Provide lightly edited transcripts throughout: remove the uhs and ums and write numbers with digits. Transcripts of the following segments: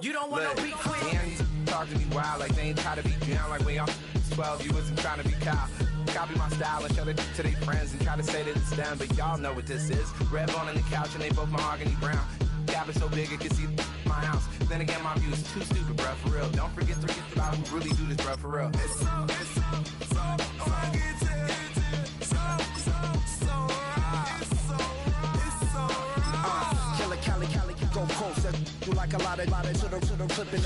You don't want no beef with me. Talk to me wild like they ain't try to be down like when y'all 12, you wasn't trying to be Kyle. Copy my style and show it to their friends and try to say that it's them, but y'all know what this is. Red bone on the couch and they both mahogany brown. Cabin so big it can see my house. Then again, my view is too stupid, bruh, for real. Don't forget about who really do this, bruh, for real. Go coast that you like a lot of to the clipping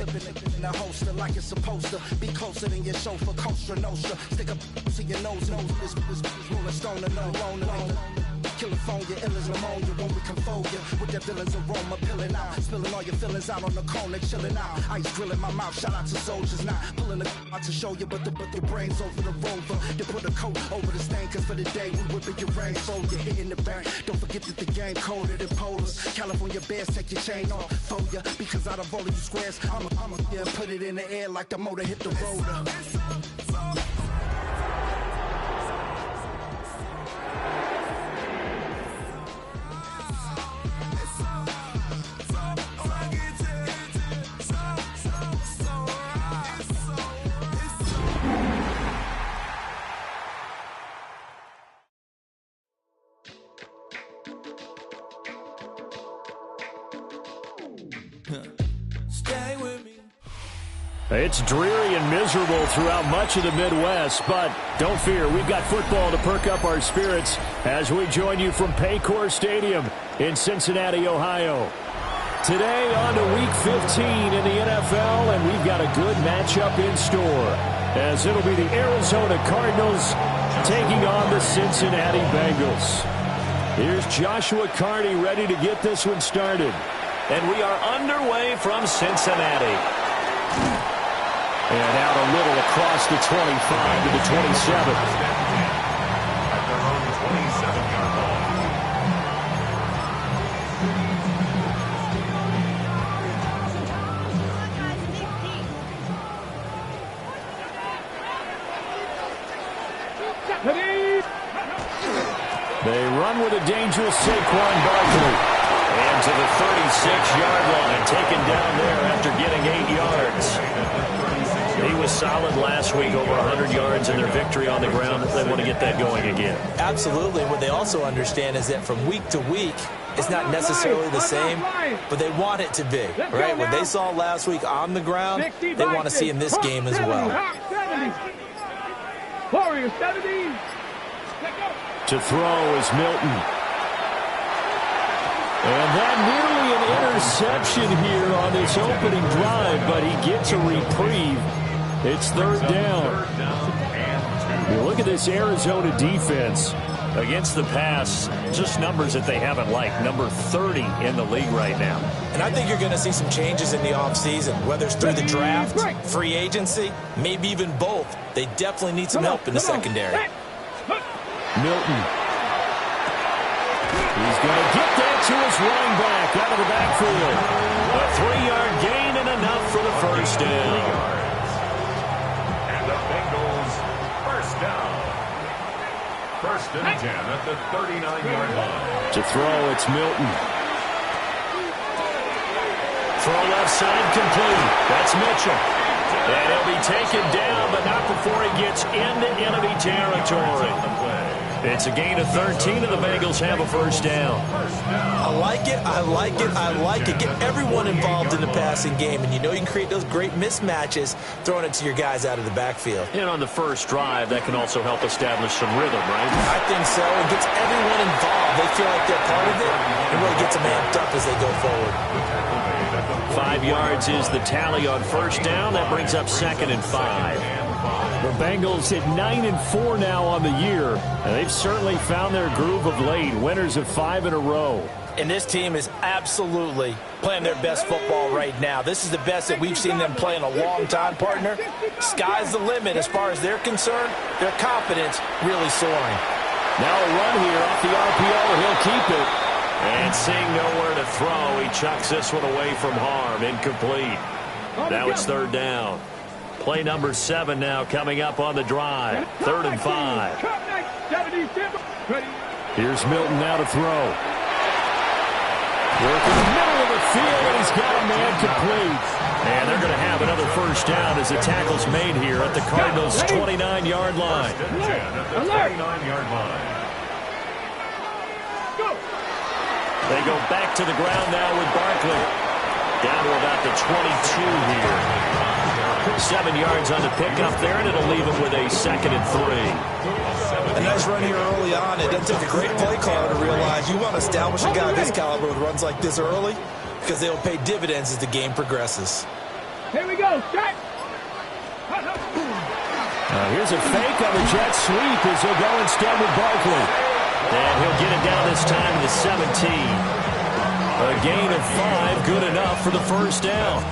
in the holster like it's supposed to be closer than your chauffeur, Costa Nostra. Stick up to your nose, this rolling stone and alone. California, ill as pneumonia when we can fold you with that villain's aroma, pilling out, spilling all your feelings out on the corner, chilling out. Ice grilling my mouth, shout out to soldiers, not pulling the out to show you, but the brains over the rover. They put a coat over the stain, cause for the day we whipping your rain, so you're hitting the bank. Don't forget that the game colder than polars. California bears, take your chain off for ya, because out of all of you squares, I'ma yeah, put it in the air like the motor hit the rotor. Stay with me. It's dreary and miserable throughout much of the Midwest, but don't fear, we've got football to perk up our spirits as we join you from Paycor Stadium in Cincinnati, Ohio. Today on to Week 15 in the NFL, and we've got a good matchup in store, as it'll be the Arizona Cardinals taking on the Cincinnati Bengals. Here's Joshua Carney ready to get this one started. And we are underway from Cincinnati. And out a little across the 25 to the 27. At their own 27-yard line. They run with a dangerous Saquon Barkley. And to the 36-yard line, taken down there after getting 8 yards. He was solid last week, over 100 yards in their victory on the ground. They want to get that going again. Absolutely. What they also understand is that from week to week, it's not necessarily the same, but they want it to be, right? What they saw last week on the ground, they want to see in this game as well. Warriors 70. To throw is Milton. And that nearly an interception here on this opening drive, but he gets a reprieve. It's third down. You look at this Arizona defense. Against the pass, just numbers that they haven't liked. Number 30 in the league right now. And I think you're going to see some changes in the offseason, whether it's through the draft, free agency, maybe even both. They definitely need some help in the secondary. Milton. He's going to get that to his running back out of the backfield. A 3-yard gain and enough for the first down. And the Bengals first down. First and 10 at the 39-yard line. To throw, it's Milton. Throw left side complete. That's Mitchell. And he'll be taken down, but not before he gets into enemy territory. It's a gain of 13, and the Bengals have a first down. I like it, I like it, I like it. Get everyone involved in the passing game, and you know you can create those great mismatches throwing it to your guys out of the backfield. And on the first drive, that can also help establish some rhythm, right? I think so. It gets everyone involved. They feel like they're part of it, and really gets them amped up as they go forward. 5 yards is the tally on first down. That brings up 2nd and 5. The Bengals at 9-4 now on the year, and they've certainly found their groove of late. Winners of 5 in a row. And this team is absolutely playing their best football right now. This is the best that we've seen them play in a long time, partner. Sky's the limit as far as they're concerned. Their confidence really soaring. Now a run here off the RPO. He'll keep it. And seeing nowhere to throw, he chucks this one away from harm. Incomplete. Now it's third down. Play number 7 now coming up on the drive. 3rd and 5. Here's Milton now to throw. Work in the middle of the midfield, and he's got a man complete. And they're going to have another first down as the tackle's made here at the Cardinals' 29-yard line. First and 10 at the 29-yard line. They go back to the ground now with Barkley. Down to about the 22 here. 7 yards on the pickup there, and it'll leave them with a 2nd and 3. A nice run here early on. It doesn't take a great play caller to realize you want to establish a guy this caliber with runs like this early because they'll pay dividends as the game progresses. Here we go. Start. Here's a fake on the jet sweep as he'll go instead with Barkley. And he'll get it down this time to the 17. A gain of 5, good enough for the first down.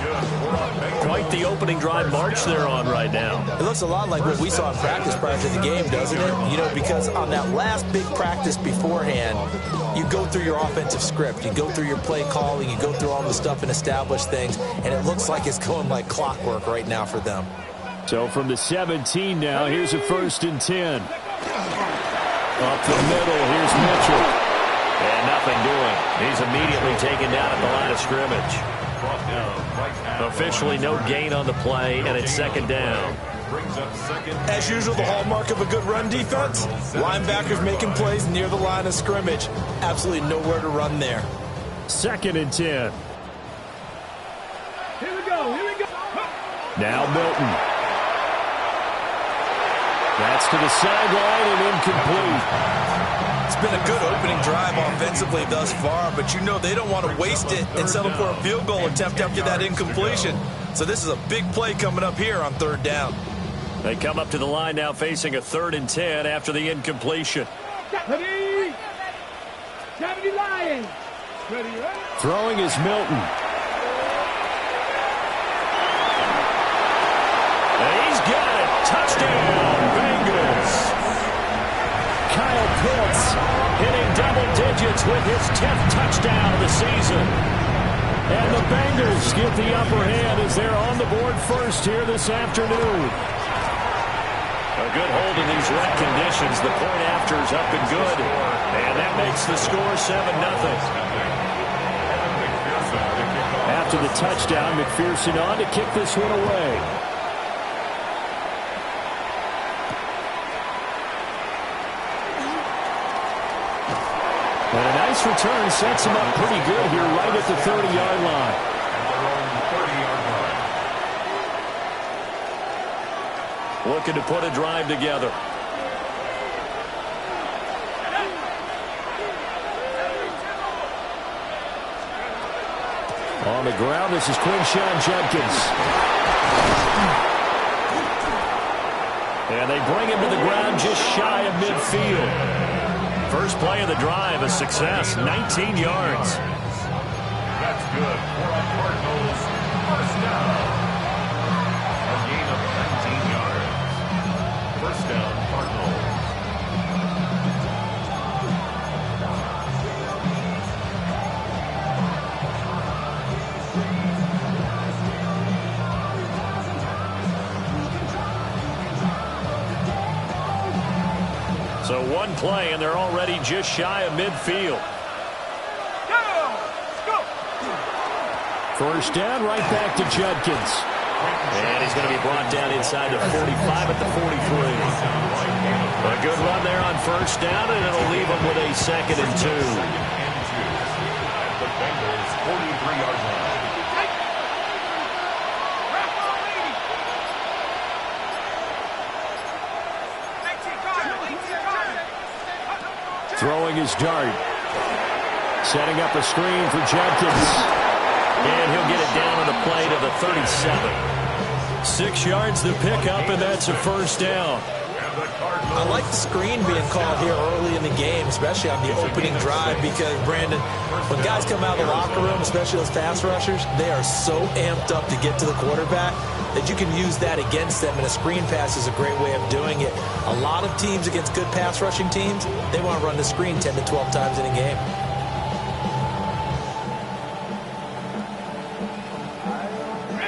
Quite the opening drive march they're on right now. It looks a lot like what we saw in practice prior to the game, doesn't it? You know, because on that last big practice beforehand, you go through your offensive script. You go through your play calling. You go through all the stuff and establish things. And it looks like it's going like clockwork right now for them. So from the 17 now, here's a 1st and 10. Up the middle, here's Mitchell. And nothing doing. He's immediately taken down at the line of scrimmage. Officially no gain on the play, and it's 2nd down. As usual, the hallmark of a good run defense, linebackers making plays near the line of scrimmage. Absolutely nowhere to run there. 2nd and 10. Here we go. Here we go. Now Milton. That's to the sideline and incomplete. It's been a good opening drive offensively thus far, but you know they don't want to waste it and settle for a field goal attempt after that incompletion. So this is a big play coming up here on 3rd down. They come up to the line now facing a 3rd and 10 after the incompletion. Ready? 70 Lions. Ready, ready. Throwing is Milton. And he's got it. Touchdown, Bengals. Kyle Pitts Hitting double digits with his 10th touchdown of the season. and the Bengals get the upper hand as they're on the board first here this afternoon. A good hold in these wet conditions. The point after's up and good. And that makes the score 7-0. After the touchdown, McPherson on to kick this one away. And a nice return sets him up pretty good here right at the 30-yard line. Looking to put a drive together. On the ground, this is Quinshawn Judkins. And they bring him to the ground just shy of midfield. First play of the drive, a success, 19 yards. That's good for a Cardinals first down. A gain of 19 yards. First down, Cardinals. So one play, and they're already just shy of midfield. First down, right back to Judkins. And he's going to be brought down inside the 45 at the 43. A good run there on first down, and it'll leave him with a 2nd and 2. At the Bengals' 43-yard line. Throwing his dart. Setting up a screen for Judkins. And he'll get it down on the play to the 37. 6 yards to pick up, and that's a first down. I like the screen being called here early in the game, especially on the opening drive, because, Brandon, when guys come out of the locker room, especially those pass rushers, they are so amped up to get to the quarterback that you can use that against them, and a screen pass is a great way of doing it. A lot of teams against good pass rushing teams, they want to run the screen 10 to 12 times in a game.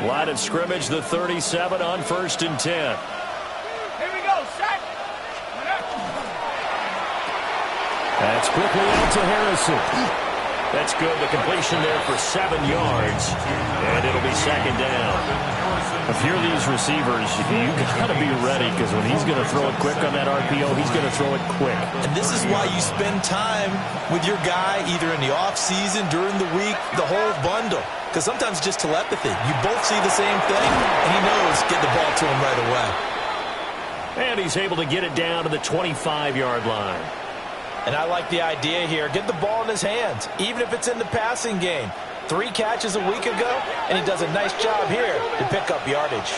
Line of scrimmage, the 37 on first and 10. Here we go, set. That's quickly out to Harrison. That's good. The completion there for 7 yards. And it'll be second down. If you're these receivers, you got to be ready because when he's going to throw it quick on that RPO, he's going to throw it quick. And this is why you spend time with your guy either in the offseason, during the week, the whole bundle. Because sometimes it's just telepathy. You both see the same thing, and he knows get the ball to him right away. And he's able to get it down to the 25-yard line. And I like the idea here. Get the ball in his hands, even if it's in the passing game. 3 catches a week ago, and he does a nice job here to pick up yardage.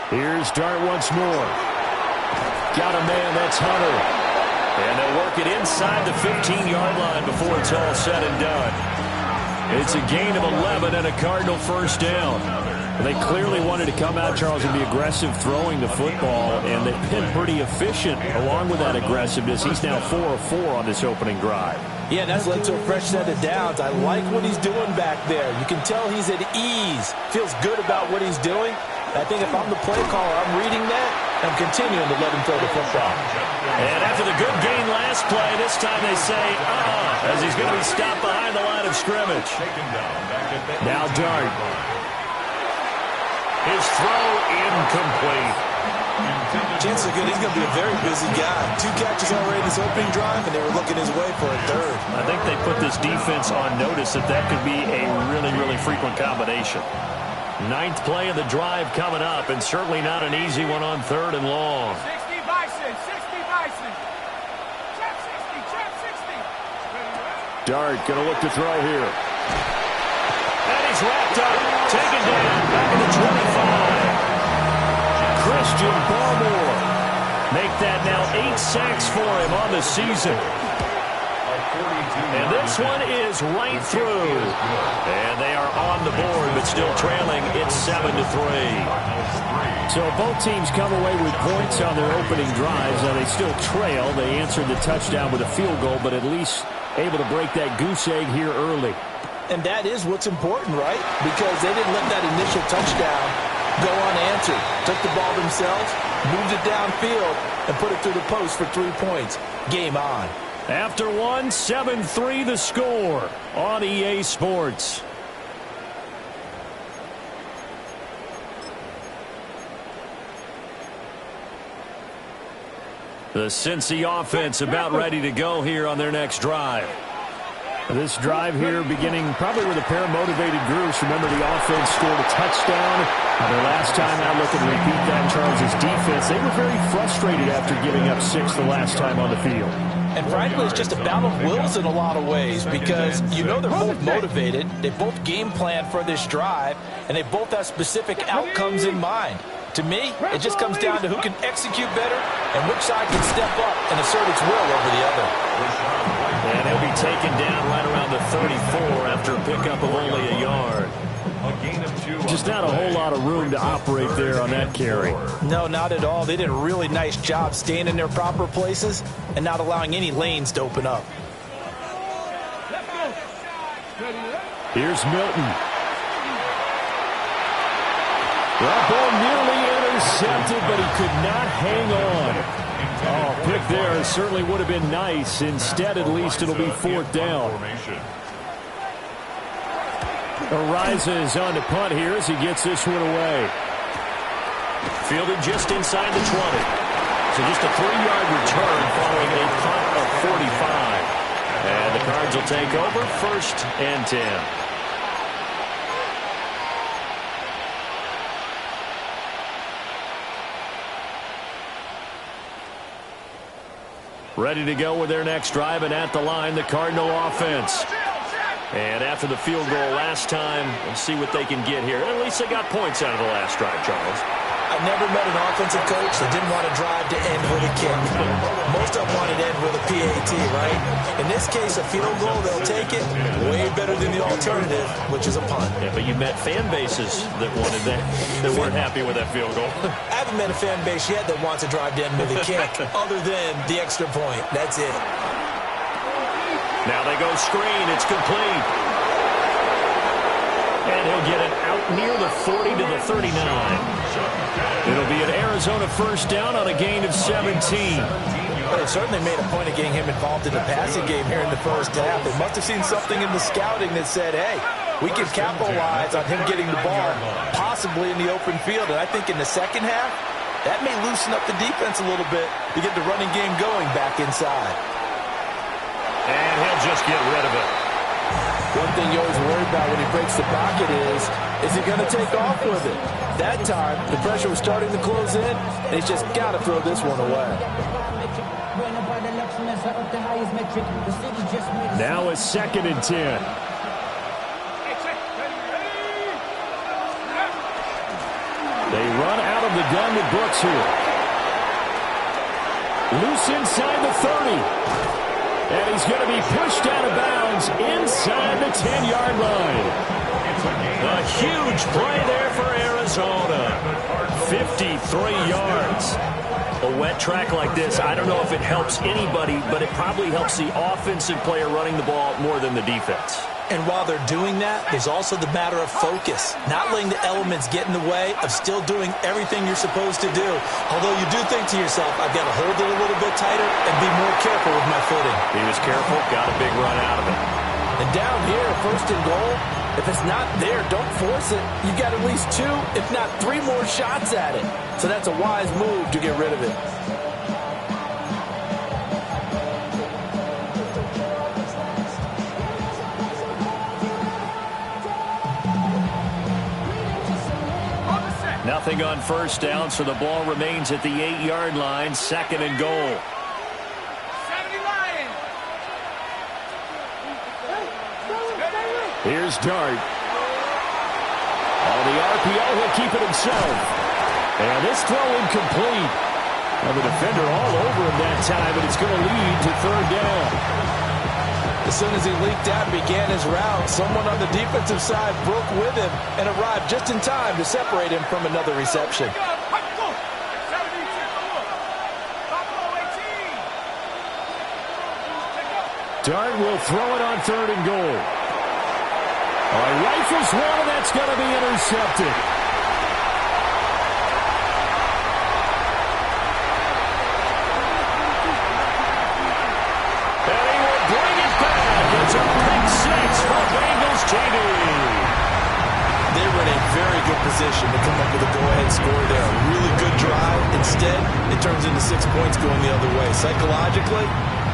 Here's Dart once more. Got a man, that's Hunter. And they'll work it inside the 15-yard line before it's all said and done. It's a gain of 11 and a Cardinal first down. They clearly wanted to come out, Charles, and be aggressive throwing the football, and they've been pretty efficient along with that aggressiveness. He's now 4 of 4 on this opening drive. Yeah, and that's led to a fresh set of downs. I like what he's doing back there. You can tell he's at ease, feels good about what he's doing. I think if I'm the play caller, I'm reading that, and I'm continuing to let him throw the football. And after the good gain last play, this time they say, as he's going to be stopped behind the line of scrimmage. Now Dart. His throw incomplete. Chances are good he's going to be a very busy guy. 2 catches already in this opening drive, and they were looking his way for a third. I think they put this defense on notice that could be a really, really frequent combination. 9th play of the drive coming up, and certainly not an easy one on 3rd and long. 60 Bison, 60 Bison. Trap 60, trap 60. Dart going to look to throw here. And he's wrapped up, taken down, back at the 25. Christian Barmore. Make that now 8 sacks for him on the season. And this one is right through. And they are on the board, but still trailing. It's 7-3. So both teams come away with points on their opening drives. Now they still trail. They answered the touchdown with a field goal, but at least able to break that goose egg here early. And that is what's important, right? Because they didn't let that initial touchdown go unanswered. Took the ball themselves, moved it downfield, and put it through the post for 3 points. Game on. After one, 7-3 the score on EA Sports. The Cincy offense about ready to go here on their next drive. This drive here beginning probably with a pair of motivated groups. Remember, the offense scored a touchdown. The last time out, looking to repeat that, Charles' defense, they were very frustrated after giving up 6 the last time on the field. And frankly, it's just a battle of wills in a lot of ways because you know they're both motivated. They both game plan for this drive, and they both have specific outcomes in mind. To me, it just comes down to who can execute better and which side can step up and assert its will over the other. And he'll be taken down right around the 34 after a pickup of only a yard. Just not a whole lot of room to operate there on that carry. No, not at all. They did a really nice job staying in their proper places and not allowing any lanes to open up. Here's Milton. That ball nearly intercepted, but he could not hang on. Oh, pick there certainly would have been nice. Instead, at least it'll be 4th down. Ariza is on to punt here as he gets this one away. Fielded just inside the 20. So just a 3-yard return following a punt of 45. And the Cards will take over 1st and 10. Ready to go with their next drive, and at the line, the Cardinal offense. And after the field goal last time, we'll see what they can get here. At least they got points out of the last drive, Charles. I've never met an offensive coach that didn't want to drive to end with a kick. Most of them wanted to end with a PAT, right? In this case, a field goal, they'll take it. Way better than the alternative, which is a punt. Yeah, but you met fan bases that wanted that, that weren't happy with that field goal. I haven't met a fan base yet that wants to drive to end with a kick, other than the extra point. That's it. Now they go screen. It's complete. And he'll get it out near the 40 to the 39. It'll be an Arizona first down on a gain of 17. Well, they certainly made a point of getting him involved in the passing game here in the first half. They must have seen something in the scouting that said, hey, we can capitalize on him getting the ball possibly in the open field. And I think in the second half, that may loosen up the defense a little bit to get the running game going back inside. And he'll just get rid of it. One thing you always worry about when he breaks the pocket is he going to take off with it? That time, the pressure was starting to close in, and he's just got to throw this one away. Now it's 2nd and 10. They run out of the gun with Brooks here. Loose inside the 30. And he's going to be pushed out of bounds inside the 10-yard line. A huge play there for Arizona. 53 yards. A wet track like this, I don't know if it helps anybody, but it probably helps the offensive player running the ball more than the defense. And while they're doing that, there's also the matter of focus. Not letting the elements get in the way of still doing everything you're supposed to do. Although you do think to yourself, I've got to hold it a little bit tighter and be more careful with my footing. He was careful, got a big run out of it. And down here, 1st and goal, if it's not there, don't force it. You've got at least 2, if not 3 more shots at it. So that's a wise move to get rid of it. Nothing on first down, so the ball remains at the 8-yard line. 2nd and goal. Here's Dart. On the RPO, he'll keep it himself. And this throw incomplete. And the defender all over him that time, and it's going to lead to 3rd down. As soon as he leaked out and began his route, someone on the defensive side broke with him and arrived just in time to separate him from another reception. Dart will throw it on 3rd and goal. Rifles one, and that's going to be intercepted. And he will bring it back. It's a pick 6 for Bengals TD. They were in a very good position to come up with a go-ahead score there. A really good drive. Instead, it turns into 6 points going the other way. Psychologically,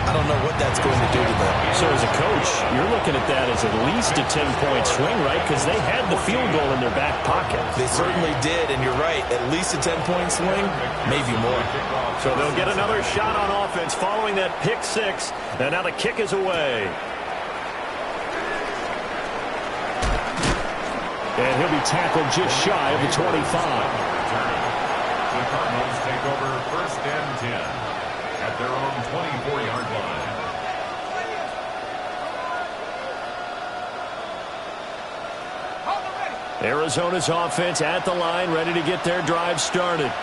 I don't know what that's going to do to them. So as a coach, you're looking at that as at least a 10-point swing, right? Because they had the field goal in their back pocket. They certainly did, and you're right. At least a 10-point swing, maybe more. So they'll get another shot on offense following that pick 6, and now the kick is away. And he'll be tackled just shy of the 25. The Cardinals take over 1st and 10. At their own 24-yard line. Arizona's offense at the line, ready to get their drive started.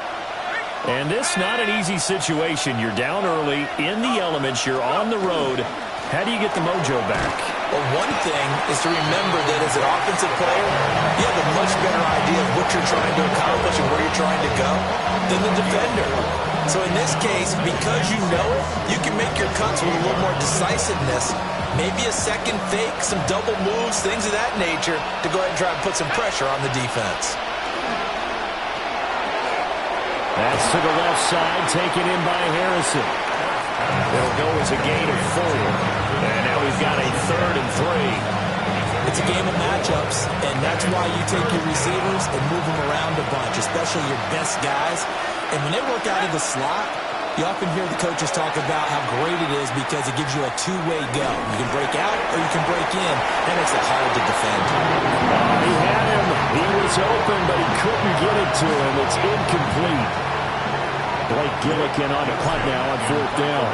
And this not an easy situation. You're down early, in the elements, you're on the road. How do you get the mojo back? Well, one thing is to remember that as an offensive player, you have a much better idea of what you're trying to accomplish and where you're trying to go than the defender. So in this case, because you know it, you can make your cuts with a little more decisiveness. Maybe a second fake, some double moves, things of that nature to go ahead and try and put some pressure on the defense. That's to the left side, taken in by Harrison. It'll go as a gain of 4. And now we've got a 3rd and 3. It's a game of matchups, and that's why you take your receivers and move them around a bunch, especially your best guys. And when they work out of the slot, you often hear the coaches talk about how great it is because it gives you a two-way go. You can break out or you can break in. That makes it hard to defend. He had him. He was open, but he couldn't get it to him. It's incomplete. Blake Gillikin on the punt now on 4th down.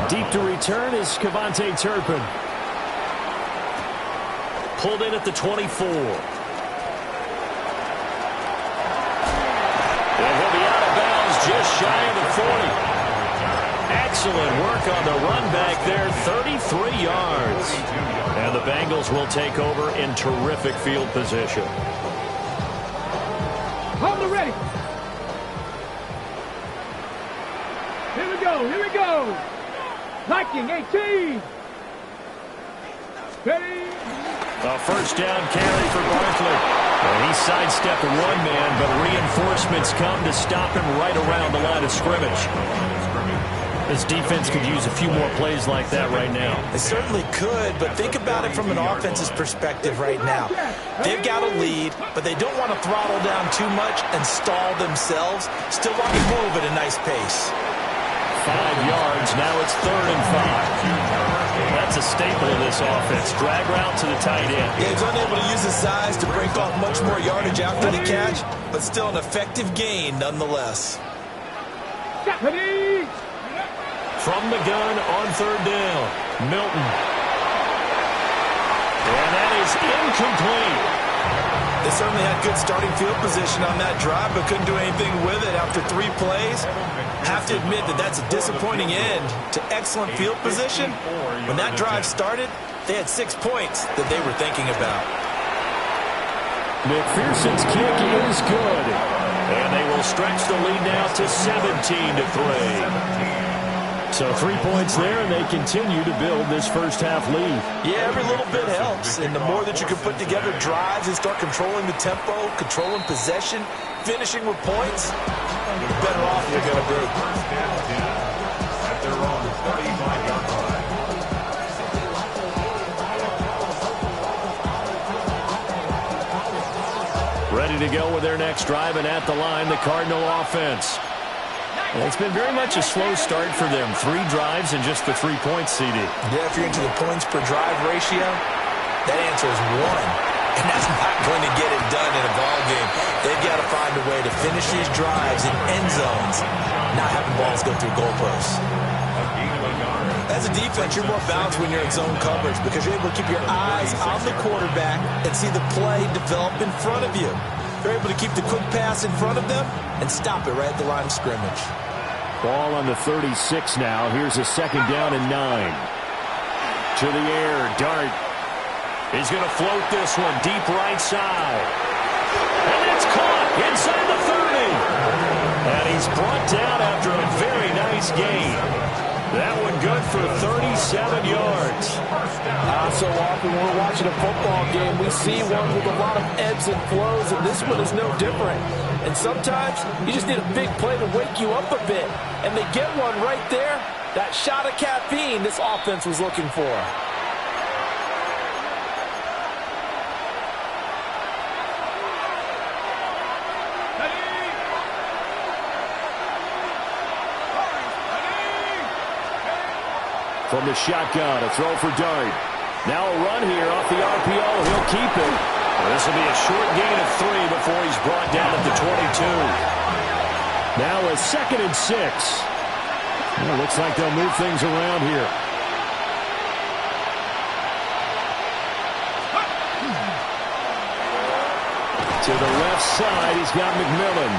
Deep to return is Cavante Turpin. Pulled in at the 24. And he'll be out of bounds just shy of the 40. Excellent work on the run back there, 33 yards. And the Bengals will take over in terrific field position. Hold it ready. Here we go, here we go. Viking 18. Ready. A first down carry for Barkley. And he sidestepped one man, but reinforcements come to stop him right around the line of scrimmage. This defense could use a few more plays like that right now. They certainly could, but think about it from an offense's perspective right now. They've got a lead, but they don't want to throttle down too much and stall themselves. Still want to move at a nice pace. 5 yards, now it's 3rd and 5. That's a staple of this offense. Drag route to the tight end. Yeah, he's unable to use his size to break off much more yardage after the catch, but still an effective gain nonetheless. From the gun on 3rd down, Milton. And that is incomplete. They certainly had good starting field position on that drive, but couldn't do anything with it after 3 plays. Have to admit that that's a disappointing end to excellent field position. When that drive started, they had 6 points that they were thinking about. McPherson's kick is good. And they will stretch the lead now to 17-3. So 3 points there, and they continue to build this first-half lead. Yeah, every little bit helps. And the more that you can put together drives and start controlling the tempo, controlling possession, finishing with points, the better off you're going to be. First down 10 at their own 35-yard line. Ready to go with their next drive, and at the line, the Cardinal offense. Well, it's been very much a slow start for them. 3 drives and just the 3 points, CD. Yeah, if you're into the points per drive ratio, that answer is 1. And that's not going to get it done in a ball game. They've got to find a way to finish these drives in end zones, not having balls go through goalposts. As a defense, you're more balanced when you're in zone coverage because you're able to keep your eyes on the quarterback and see the play develop in front of you. They're able to keep the quick pass in front of them and stop it right at the line of scrimmage. Ball on the 36 now. Here's a 2nd down and 9. To the air, Dart. He's going to float this one deep right side. And it's caught inside the 30. And he's brought down after a very nice gain. That one good for 37 yards. So often when we're watching a football game, we see one with a lot of ebbs and flows, and this one is no different. And sometimes you just need a big play to wake you up a bit. And they get one right there. That shot of caffeine this offense was looking for. From the shotgun, a throw for Dart. Now a run here off the RPO. He'll keep it. This will be a short gain of 3 before he's brought down at the 22. Now a 2nd and 6. Well, looks like they'll move things around here. To the left side, he's got McMillan.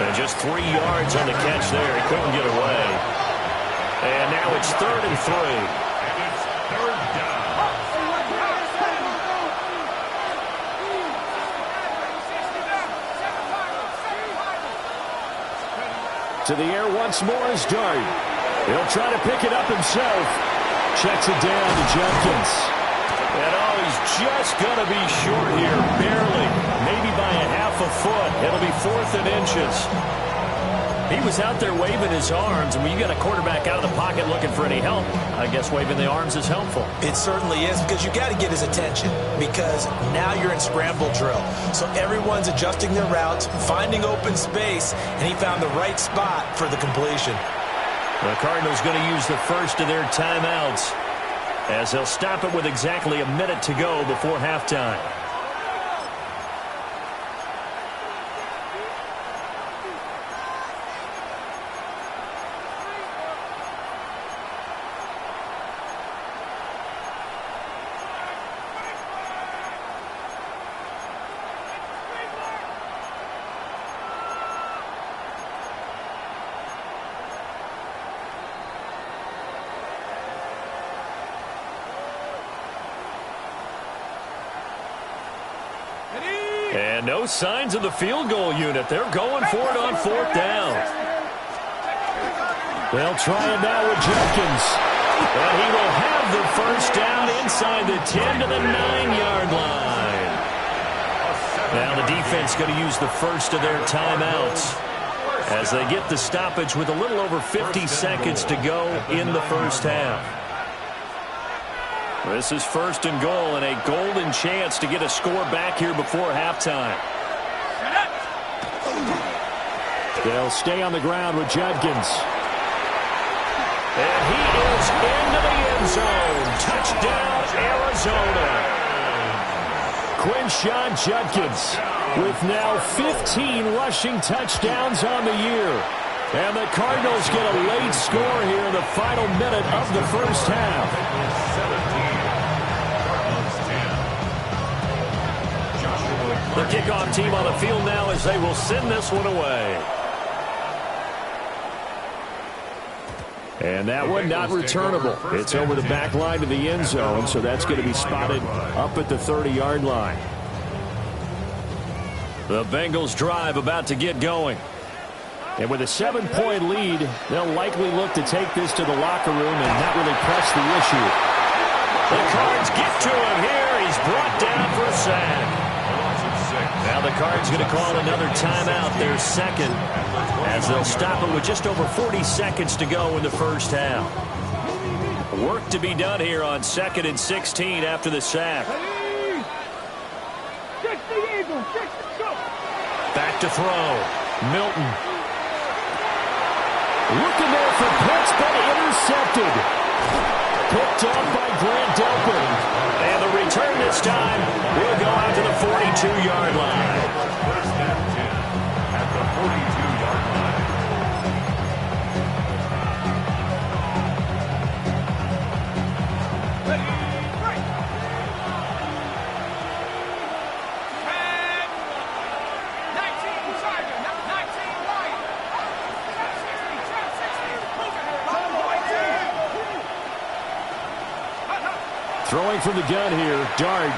And just 3 yards on the catch there. He couldn't get away. And now it's 3rd and 3. And it's 3rd down. To the air once more is Dart. He'll try to pick it up himself. Checks it down to Jenkins. And he's just going to be short here, barely. Maybe by a half a foot. It'll be 4th and inches. He was out there waving his arms, and when you got a quarterback out of the pocket looking for any help, I guess waving the arms is helpful. It certainly is, because you got to get his attention, because now you're in scramble drill. So everyone's adjusting their routes, finding open space, and he found the right spot for the completion. The Cardinals going to use the first of their timeouts, as they'll stop it with exactly a minute to go before halftime. And no signs of the field goal unit. They're going for it on 4th down. They'll try it now with Jenkins. And he will have the first down inside the 10 to the 9-yard line. Now the defense going to use the first of their timeouts as they get the stoppage with a little over 50 seconds to go in the first half. This is 1st and goal and a golden chance to get a score back here before halftime. They'll stay on the ground with Jenkins. And he is into the end zone. Touchdown, Arizona. Quinshon Judkins with now 15 rushing touchdowns on the year. And the Cardinals get a late score here in the final minute of the first half. The kickoff team on the field now as they will send this one away. And that one not returnable. It's over the back line to the end zone, so that's going to be spotted up at the 30-yard line. The Bengals drive about to get going. And with a 7-point lead, they'll likely look to take this to the locker room and not really press the issue. The Cards get to him here. He's brought down for a sack. Now the Cards going to call another timeout, their second, as they'll stop it with just over 40 seconds to go in the first half. Work to be done here on 2nd and 16 after the sack. Back to throw. Milton. Looking there for Pitts, but intercepted. Picked up by Grant Delpit. And the return this time will go out to the 42-yard line. First and 10 at the 42-yard line. Throwing from the gun here, Dart.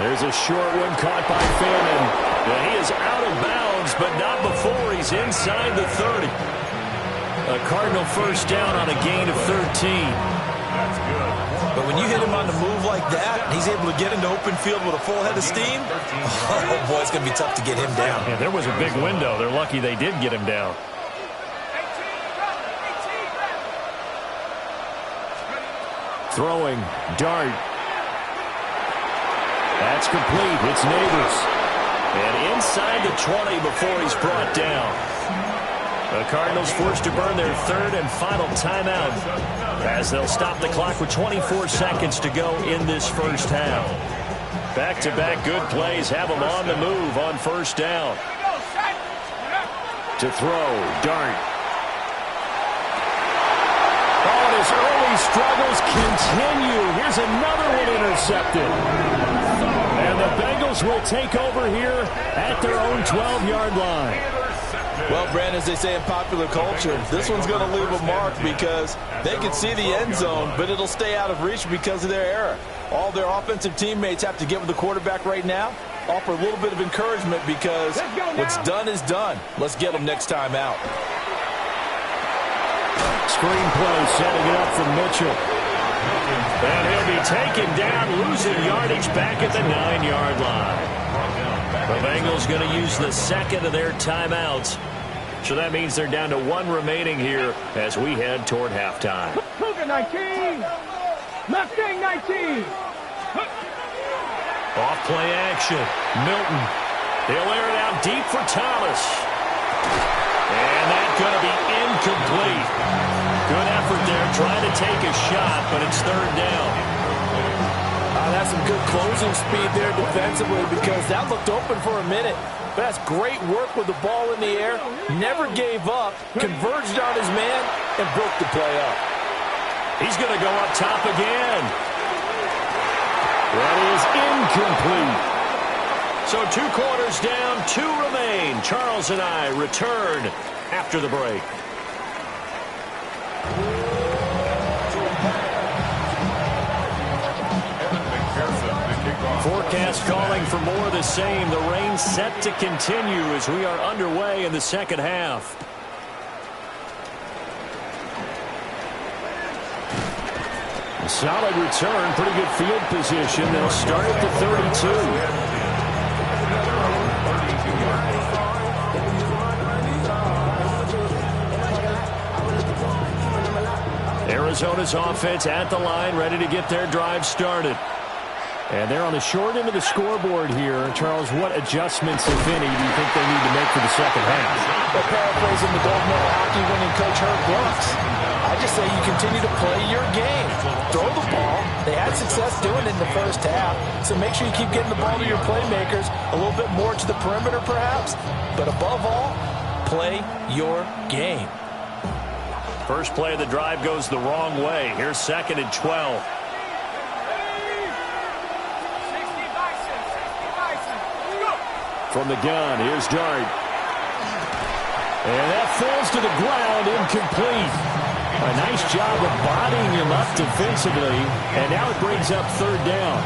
There's a short one caught by Fannin. Yeah, he is out of bounds, but not before he's inside the 30. A Cardinal first down on a gain of 13. That's good. But when you hit him on the move like that, he's able to get into open field with a full head of steam. Oh, boy, it's going to be tough to get him down. Yeah, there was a big window. They're lucky they did get him down. Throwing, Dart. That's complete. It's Neighbors. And inside the 20 before he's brought down. The Cardinals forced to burn their third and final timeout as they'll stop the clock with 24 seconds to go in this first half. Back-to-back good plays have them on the move on first down. To throw, Dart. Oh, his early struggles continue. Here's another one intercepted. And the Bengals will take over here at their own 12-yard line. Well, Brandon, as they say in popular culture, this one's going to leave a mark because they can see the end zone, but it'll stay out of reach because of their error. All their offensive teammates have to get with the quarterback right now, offer a little bit of encouragement because what's done is done. Let's get them next time out. Screen play setting it up for Mitchell. And he'll be taken down, losing yardage back at the 9-yard line. The Bengals going to use the second of their timeouts. So that means they're down to one remaining here as we head toward halftime. Cougar 19! Mustang 19! Off play action. Milton. They'll air it out deep for Thomas. And that's going to be incomplete. Good effort there trying to take a shot, but it's third down. That's some good closing speed there defensively because that looked open for a minute. But that's great work with the ball in the air. Never gave up, converged on his man, and broke the play up. He's going to go up top again. That is incomplete. So 2 quarters down, 2 remain. Charles and I return after the break. Forecast calling for more of the same. The rain set to continue as we are underway in the second half. A solid return, pretty good field position. They'll start at the 32. Arizona's offense at the line, ready to get their drive started. And they're on the short end of the scoreboard here. Charles, what adjustments, if any, do you think they need to make for the second half? Well, paraphrasing the gold medal hockey winning coach Herb Brooks, I just say you continue to play your game. Throw the ball. They had success doing it in the first half, so make sure you keep getting the ball to your playmakers, a little bit more to the perimeter perhaps, but above all, play your game. First play of the drive goes the wrong way. Here's 2nd and 12. From the gun, here's Dart. And that falls to the ground, incomplete. A nice job of bodying him up defensively, and now it brings up 3rd down.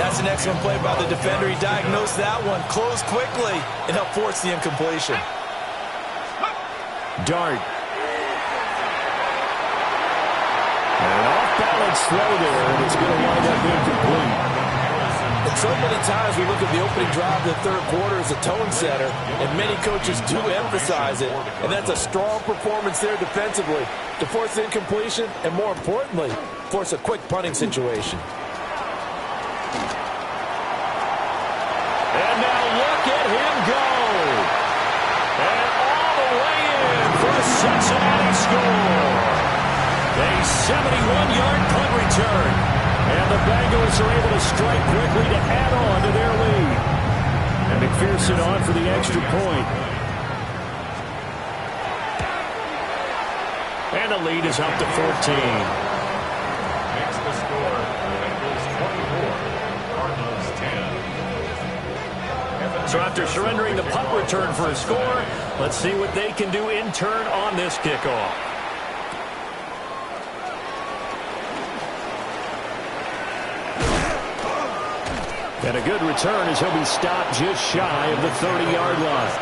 That's an excellent play by the defender. He diagnosed that one, closed quickly, and helped force the incompletion. Dart. An off-balance throw there, and it's going to wind up incomplete. And so many times we look at the opening drive of the third quarter as a tone setter, and many coaches do emphasize it, and that's a strong performance there defensively to force the incompletion and, more importantly, force a quick punting situation. And now look at him go. And all the way in for a Cincinnati score. A 71-yard punt return. And the Bengals are able to strike quickly to add on to their lead. And McPherson on for the extra point. And the lead is up to 14. Makes the score. Bengals 24, Cardinals 10. So after surrendering the punt return for a score, let's see what they can do in turn on this kickoff. And a good return as he'll be stopped just shy of the 30-yard line.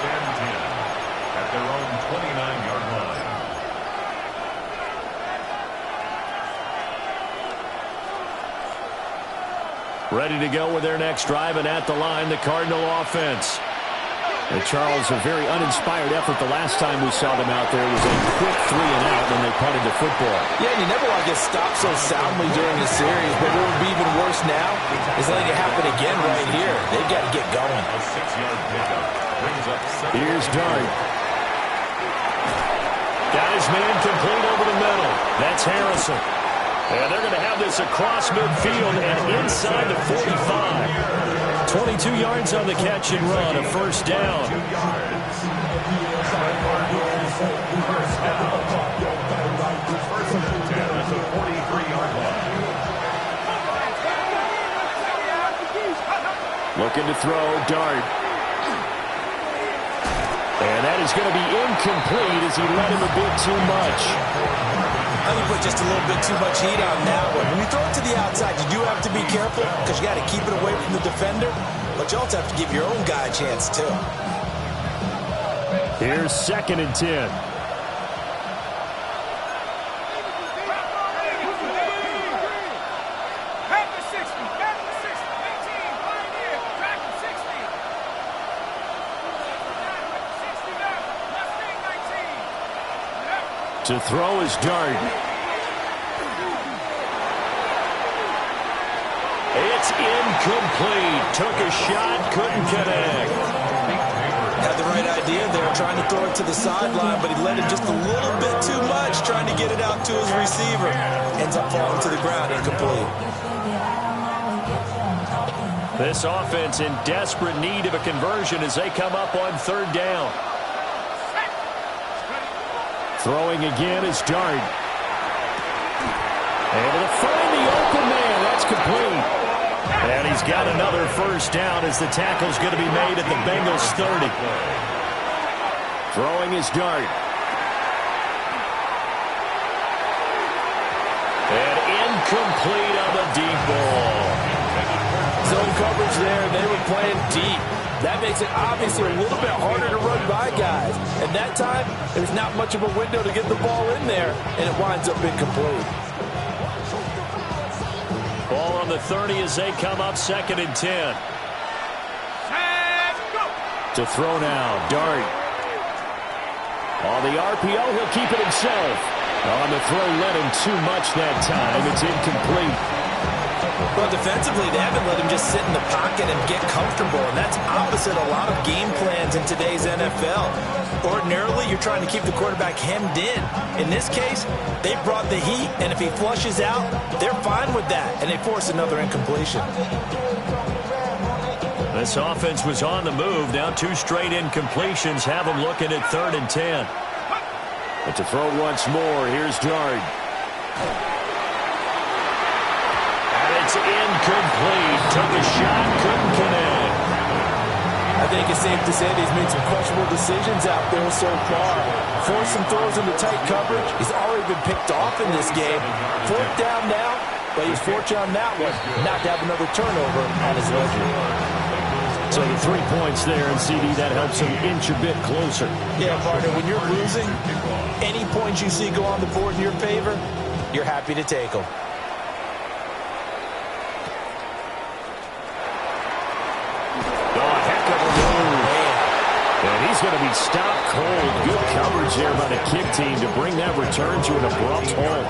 At their own 29-yard line. Ready to go with their next drive, and at the line, the Cardinal offense. And Charles, a very uninspired effort the last time we saw them out there was a quick 3-and-out when they punted the football. Yeah, and you never want to get stopped so soundly during the series, but what would be even worse now is letting it happen again right here. They've got to get going. A 6-yard pickup brings up 7. Here's Dart. Got his man complete over the middle. That's Harrison. And they're going to have this across midfield and inside the 45. 22 yards on the catch and run, a first down. 2 yards. First down. First and 10 at the 43-yard line. Looking to throw, Dart. And that is going to be incomplete as he let him a bit too much. I think put just a little bit too much heat on that one. When you throw it to the outside, you do have to be careful because you got to keep it away from the defender, but you also have to give your own guy a chance too. Here's 2nd and 10. To throw is Dart. It's incomplete. Took a shot, couldn't connect. Had the right idea there, trying to throw it to the sideline, but he let it just a little bit too much, trying to get it out to his receiver. Ends up falling to the ground, incomplete. This offense in desperate need of a conversion as they come up on 3rd down. Throwing again is Dart. Able to find the open man. That's complete. And he's got another first down as the tackle's going to be made at the Bengals 30. Throwing is Dart. And incomplete on the deep ball. coverage there, and they were playing deep. That makes it obviously a little bit harder to run by guys. And that time, there's not much of a window to get the ball in there, and it winds up incomplete. Ball on the 30 as they come up 2nd and 10. To throw now, Dart. On the RPO, he'll keep it himself. On the throw, led him too much that time. It's incomplete. Well, defensively, they haven't let him just sit in the pocket and get comfortable, and that's opposite a lot of game plans in today's NFL. Ordinarily, you're trying to keep the quarterback hemmed in. In this case, they brought the heat, and if he flushes out, they're fine with that, and they force another incompletion. This offense was on the move. Now 2 straight incompletions have them looking at 3rd and 10. But to throw once more, here's Dart. It's incomplete. Took a shot, couldn't connect. I think it's safe to say that he's made some questionable decisions out there so far. Forced some throws into tight coverage. He's already been picked off in this game. 4th down now, but he's fortunate on that one not to have another turnover on his ledger. So the 3 points there, and CD, that helps him inch a bit closer. Yeah, partner, when you're losing, any points you see go on the board in your favor, you're happy to take them. And he's going to be stopped cold. Good coverage there by the kick team to bring that return to an abrupt halt.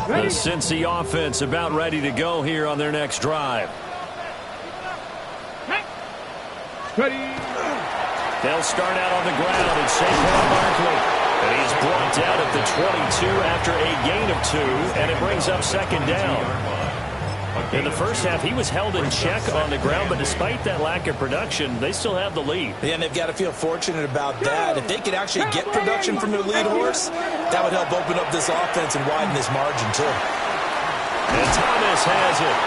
The Cincy offense about ready to go here on their next drive. They'll start out on the ground at Saquon Barkley. And he's brought down at the 22 after a gain of 2, and it brings up 2nd down. In the first half, he was held in check on the ground, but despite that lack of production, they still have the lead. Yeah, and they've got to feel fortunate about that. If they could actually get production from their lead horse, that would help open up this offense and widen this margin, too. And Thomas has it.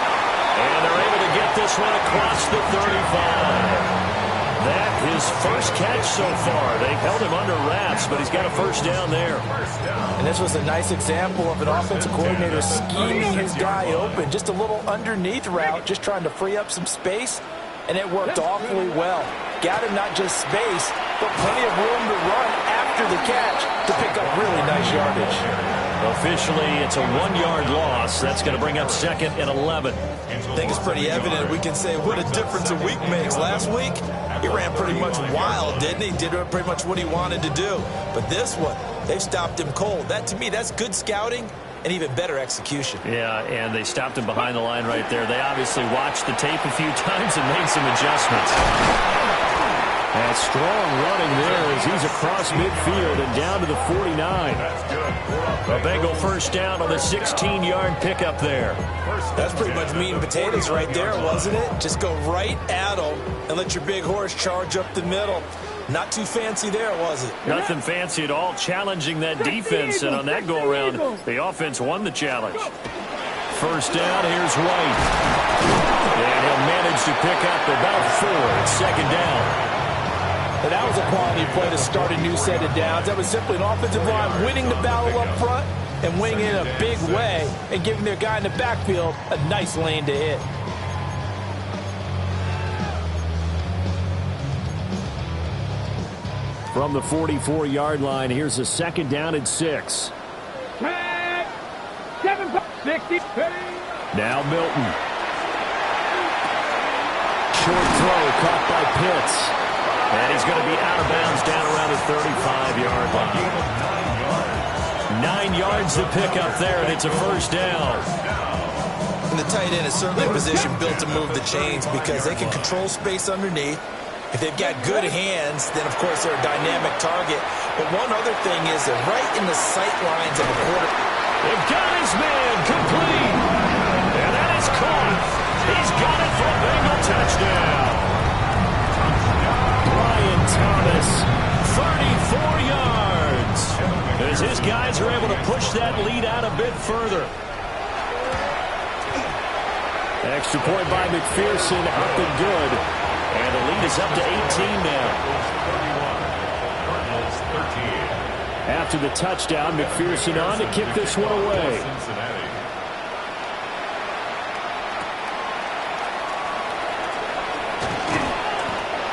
And they're able to get this one across the 35. That his first catch so far. They've held him under wraps, but he's got a 1st down there. And this was a nice example of an offensive coordinator scheming his guy open. Just a little underneath route, just trying to free up some space, and it worked awfully well. Got him not just space, but plenty of room to run after the catch to pick up really nice yardage. Officially, it's a 1-yard loss. That's going to bring up 2nd and 11. I think it's pretty evident. We can say what a difference a week makes. Last week, he ran pretty much wild, didn't he? Did pretty much what he wanted to do. But this one, they've stopped him cold. That, to me, that's good scouting and even better execution. Yeah, and they stopped him behind the line right there. They obviously watched the tape a few times and made some adjustments. And strong running there as he's across midfield and down to the 49. A Bengal 1st down on the 16-yard pickup there. That's pretty much meat and potatoes right there, wasn't it? Just go right at them and let your big horse charge up the middle. Not too fancy there, was it? Nothing fancy at all, challenging that defense. And on that go-around, the offense won the challenge. 1st down, here's White. And he'll manage to pick up about 4. It's 2nd down. And that was a quality play to start a new set of downs. That was simply an offensive line winning the battle up front and winning it in a big way and giving their guy in the backfield a nice lane to hit. From the 44-yard line, here's a 2nd down and 6. Now Milton. Short throw caught by Pitts. And he's going to be out of bounds down around the 35-yard line. 9 yards to pick up there, and it's a 1st down. And the tight end is certainly a position built to move the chains because they can control space underneath. If they've got good hands, then, of course, they're a dynamic target. But one other thing is they're right in the sight lines of a quarter. They've got his man complete. And that is caught. He's got it for a Bengal touchdown. Thomas, 34 yards. As his guys are able to push that lead out a bit further. Extra point by McPherson, up and good. And the lead is up to 18 now. After the touchdown, McPherson on to kick this one away.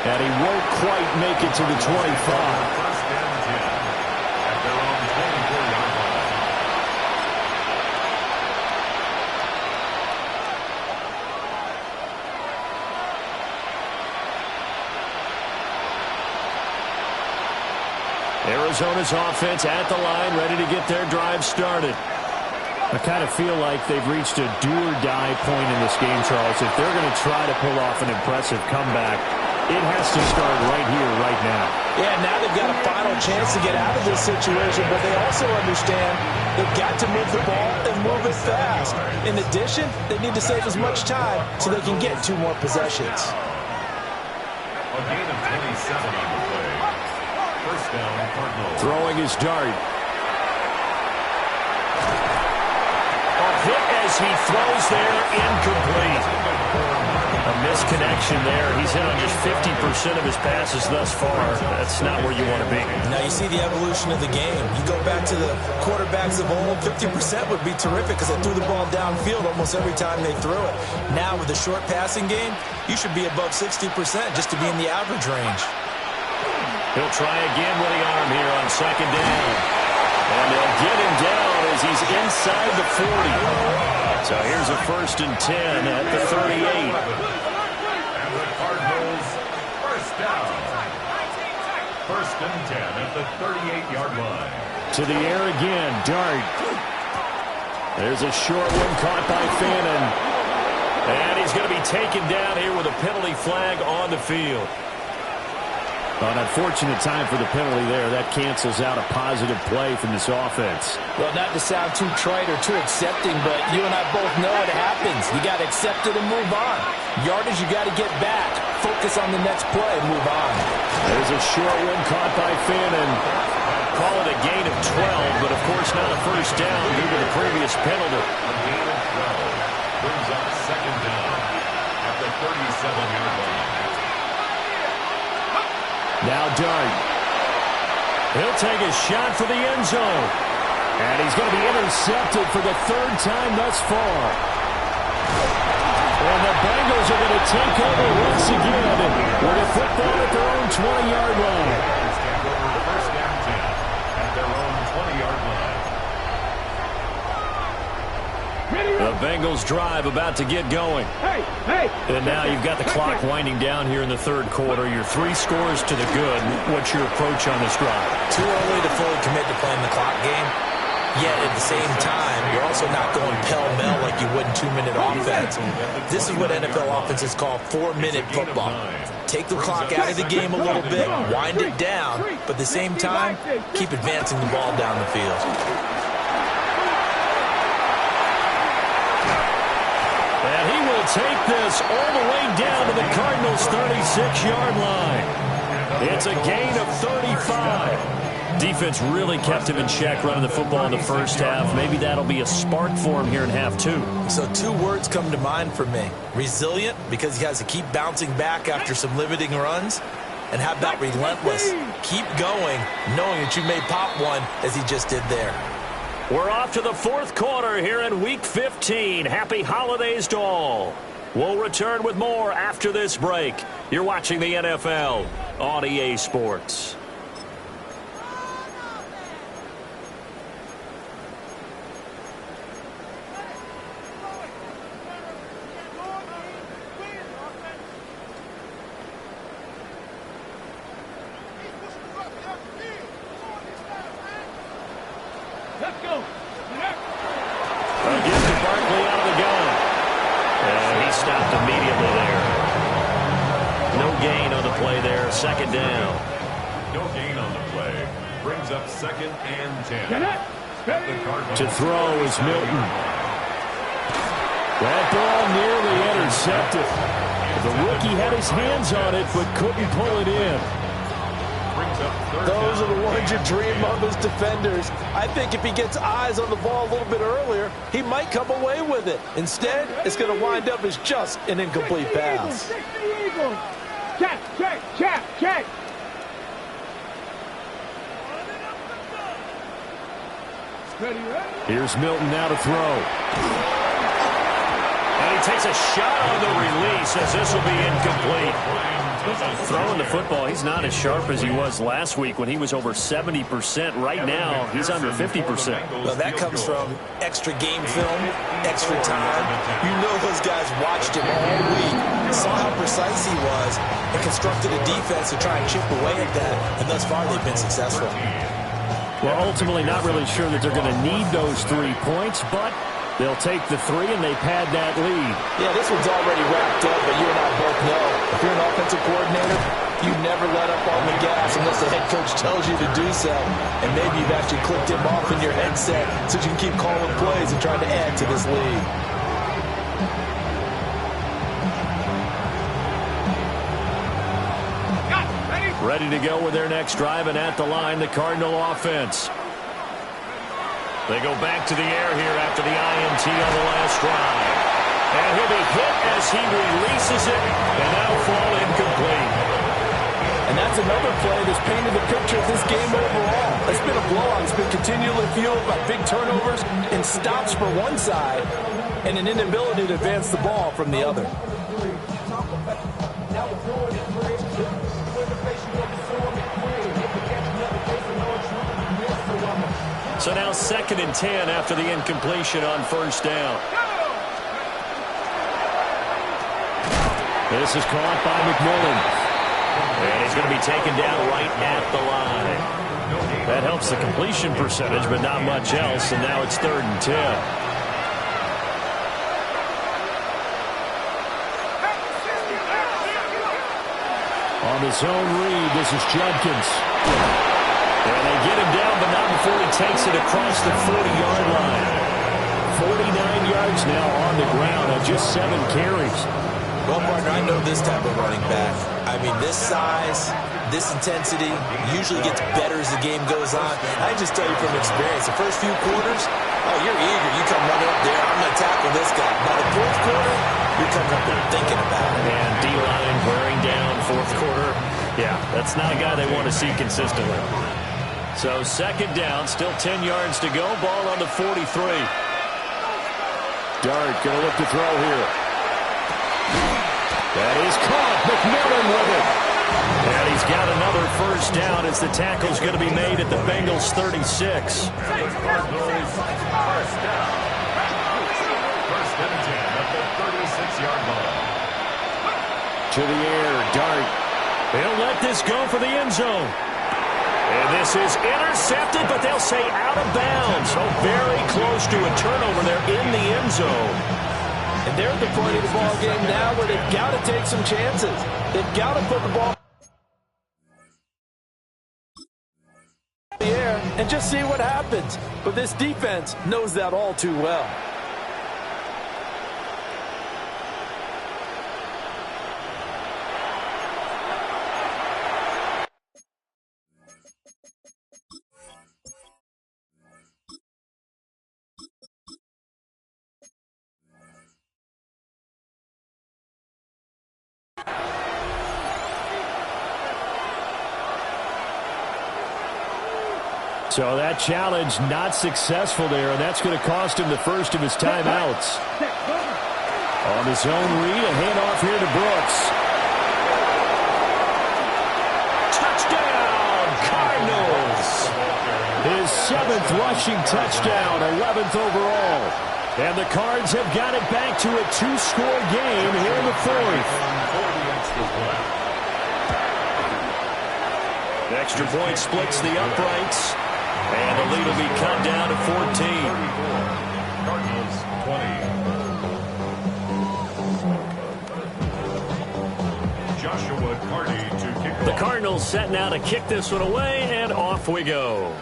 And he won't quite make it to the 25. Arizona's offense at the line, ready to get their drive started. I kind of feel like they've reached a do-or-die point in this game, Charles. If they're going to try to pull off an impressive comeback, it has to start right here, right now. Yeah, now they've got a final chance to get out of this situation, but they also understand they've got to move the ball and move it fast. In addition, they need to save as much time so they can get 2 more possessions. A gain of 27 on the play. First down, Cardinals. Throwing his dart. A hit as he throws there, incomplete. A misconnection there. He's hit on just 50% of his passes thus far. That's not where you want to be. Now you see the evolution of the game. You go back to the quarterbacks of old, 50% would be terrific because they threw the ball downfield almost every time they threw it. Now with the short passing game, you should be above 60% just to be in the average range. He'll try again with the arm here on second down. And they'll get him down as he's inside the 40. So here's a 1st and 10 at the 38. And the Cardinals, first down. 1st and 10 at the 38-yard line. To the air again, Dart. There's a short one caught by Fannin. And he's going to be taken down here with a penalty flag on the field. An unfortunate time for the penalty there. That cancels out a positive play from this offense. Well, not to sound too trite or too accepting, but you and I both know it happens. You got to accept it and move on. Yardage, you got to get back. Focus on the next play. Move on. There's a short one caught by Fannin. Call it a gain of 12, but of course not a first down due to the previous penalty. A gain of 12 brings up 2nd down at the 37-yard line. Now Dart. He'll take a shot for the end zone. And he's going to be intercepted for the 3rd time thus far. And the Bengals are going to take over once again with a football at their own 20-yard line. First down 10 at their own 20-yard line. The Bengals drive about to get going. And now you've got the clock winding down here in the 3rd quarter. You're 3 scores to the good. What's your approach on this drive? Too early to fully commit to playing the clock game. Yet at the same time, you're also not going pell-mell like you would in 2-minute offense. This is what NFL offenses call 4-minute football. Take the clock out of the game a little bit, wind it down, but at the same time, keep advancing the ball down the field. And he will take this all the way down to the Cardinals' 36-yard line. It's a gain of 35. Defense really kept him in check running the football in the first half. Maybe that'll be a spark for him here in half 2. So 2 words come to mind for me. Resilient, because he has to keep bouncing back after some limiting runs. And how about relentless? Keep going, knowing that you may pop one as he just did there. We're off to the 4th quarter here in Week 15. Happy holidays to all. We'll return with more after this break. You're watching the NFL on EA Sports. Second down. No gain on the play. Brings up 2nd and 10. To throw is Milton. That ball nearly intercepted. The rookie had his hands on it, but couldn't pull it in. Those are the ones you dream of as defenders. I think if he gets eyes on the ball a little bit earlier, he might come away with it. Instead, it's going to wind up as just an incomplete pass. Check. Here's Milton now to throw. And he takes a shot on the release as this will be incomplete. Throwing the football, he's not as sharp as he was last week when he was over 70%. Right now, he's under 50%. Well, that comes from extra game film, extra time. You know those guys watched him all week, saw how precise he was, and constructed a defense to try and chip away at that. And thus far, they've been successful. Well, ultimately not really sure that they're going to need those 3 points, but they'll take the 3 and they pad that lead. Yeah, this one's already wrapped up, but you and I both know if you're an offensive coordinator, you never let up on the gas unless the head coach tells you to do so. And maybe you've actually clicked him off in your headset so you can keep calling plays and trying to add to this lead. Ready to go with their next drive, and at the line, the Cardinal offense. They go back to the air here after the INT on the last drive. And he'll be hit as he releases it, and that'll fall incomplete. And that's another play that's painted the picture of this game overall. It's been a blowout. It's been continually fueled by big turnovers and stops for one side and an inability to advance the ball from the other. So now 2nd and 10 after the incompletion on first down. This is caught by McMillan. And he's going to be taken down right at the line. That helps the completion percentage, but not much else, and now it's 3rd and 10. On the zone read, this is Judkins. And they get him down, but not before he takes it across the 40-yard line. 49 yards now on the ground on just 7 carries. Well, partner, I know this type of running back. I mean, this size, this intensity usually gets better as the game goes on. I just tell you from experience, the first few quarters, oh, you're eager. You come running up there, I'm going to tackle this guy. By the 4th quarter, you're coming up there thinking about it. And D-line wearing down 4th quarter. Yeah, that's not a guy they want to see consistently. So 2nd down, still 10 yards to go. Ball on the 43. Dart going to look to throw here. That is caught. McMillan with it. And he's got another first down as the tackle's going to be made at the Bengals 36. First down. 1st and 10 at the 36-yard line. To the air, Dart. They'll let this go for the end zone. And this is intercepted, but they'll say out of bounds. So very close to a turnover there in the end zone. And they're at the point of the ball game now where they've got to take some chances. They've got to put the ball in the air and just see what happens. But this defense knows that all too well. So that challenge not successful there, and that's going to cost him the first of his timeouts. On the zone read, a handoff here to Brooks. Touchdown, Cardinals! His 7th rushing touchdown, 11th overall. And the Cards have got it back to a 2-score game here in the 4th. Extra point splits the uprights. And the lead will be cut down to 14. Cardinals 20. Joshua Carty to kick off. The Cardinals set now to kick this one away, and off we go.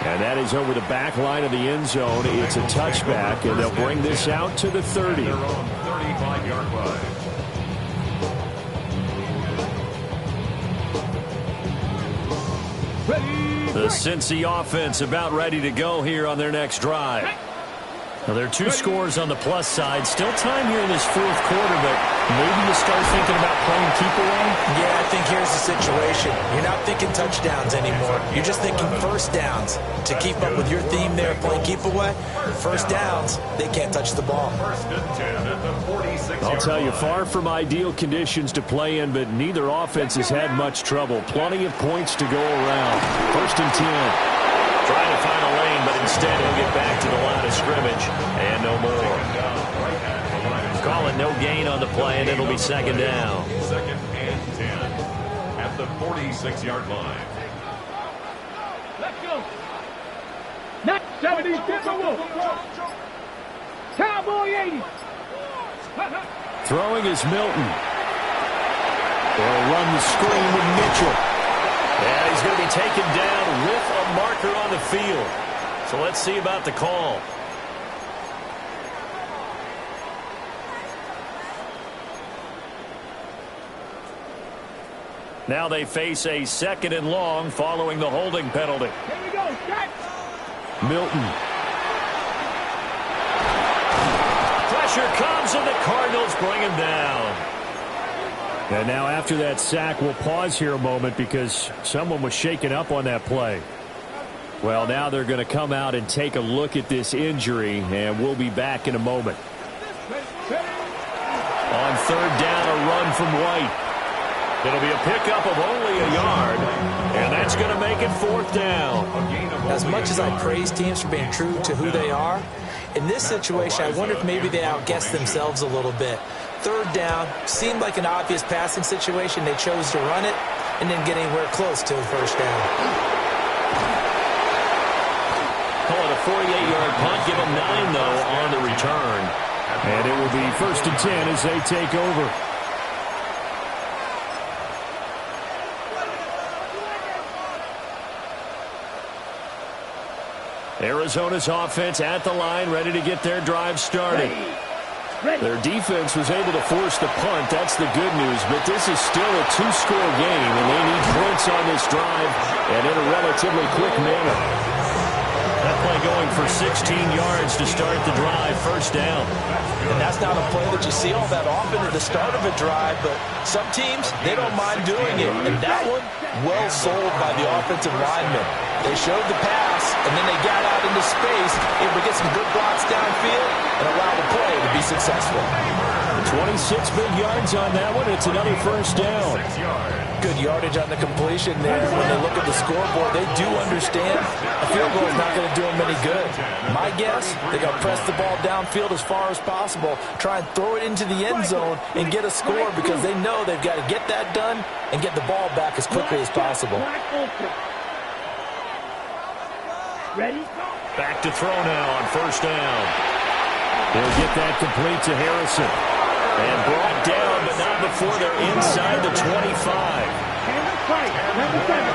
And that is over the back line of the end zone. It's a touchback, and they'll bring this out to the 30. Their own 35-yard line. The Cincy offense about ready to go here on their next drive. Now, there are 2 scores on the plus side. Still time here in this fourth quarter, but maybe you start thinking about playing keep away? Yeah, I think here's the situation. You're not thinking touchdowns anymore. You're just thinking first downs. To keep up with your theme there, playing keep away, first downs, they can't touch the ball. I'll tell you, far from ideal conditions to play in, but neither offense has had much trouble. Plenty of points to go around. First and 10. Trying to find a lane, but instead he'll get back to the line of scrimmage. And no more. Call it no gain on the play, and it'll be second down. Second and 10 at the 46-yard line. Let's go. Not 70, Cowboy 80. Throwing is Milton. They'll run the screen with Mitchell. Yeah, he's going to be taken down with a marker on the field. So let's see about the call. Now they face a second and long following the holding penalty. Here we go, Jack. Milton. Pressure comes, and the Cardinals bring him down. And now after that sack, we'll pause here a moment because someone was shaken up on that play. Well, now they're going to come out and take a look at this injury, and we'll be back in a moment. On third down, a run from White. It'll be a pickup of only a yard, and that's going to make it fourth down. As much as I praise teams for being true to who they are, in this situation, I wonder if maybe they outguessed themselves a little bit. Third down seemed like an obvious passing situation. They chose to run it and didn't get anywhere close to a first down. Call it a 48-yard punt. Give them 9, though, on the return. And it will be first and 10 as they take over. Arizona's offense at the line, ready to get their drive started. Their defense was able to force the punt. That's the good news. But this is still a 2-score game, and they need points on this drive and in a relatively quick manner. That play going for 16 yards to start the drive, first down. And that's not a play that you see all that often at the start of a drive, but some teams, they don't mind doing it. And that one, well sold by the offensive lineman. They showed the pass, and then they got out into space, able to get some good blocks downfield, and allow the play to be successful. 26 big yards on that one. It's another first down. Good yardage on the completion there. When they look at the scoreboard, they do understand a field goal is not going to do them any good. My guess, they got to press the ball downfield as far as possible, try and throw it into the end zone and get a score because they know they've got to get that done and get the ball back as quickly as possible. Ready? Back to throw now on first down. They'll get that complete to Harrison. And brought down, but not before they're inside the 25. Number 7.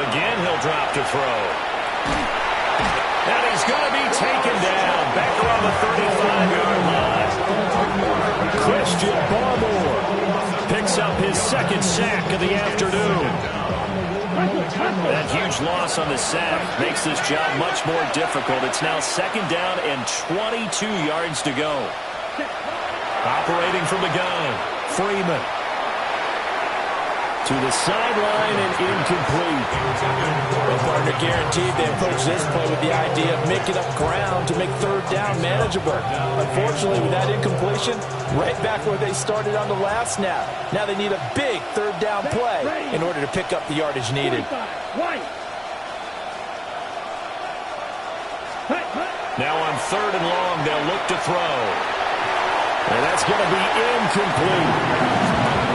Again, he'll drop to throw. And he's going to be taken down. Back around the 35-yard line. Christian Barmore picks up his second sack of the afternoon. That huge loss on the sack makes this job much more difficult. It's now second down and 22 yards to go. Operating from the gun, Freeman. To the sideline and incomplete. Well, partner, guaranteed they approach this play with the idea of making up ground to make third down manageable. Unfortunately, with that incompletion, right back where they started on the last snap. Now they need a big third down play in order to pick up the yardage needed. Now on third and long, they'll look to throw. And that's going to be incomplete.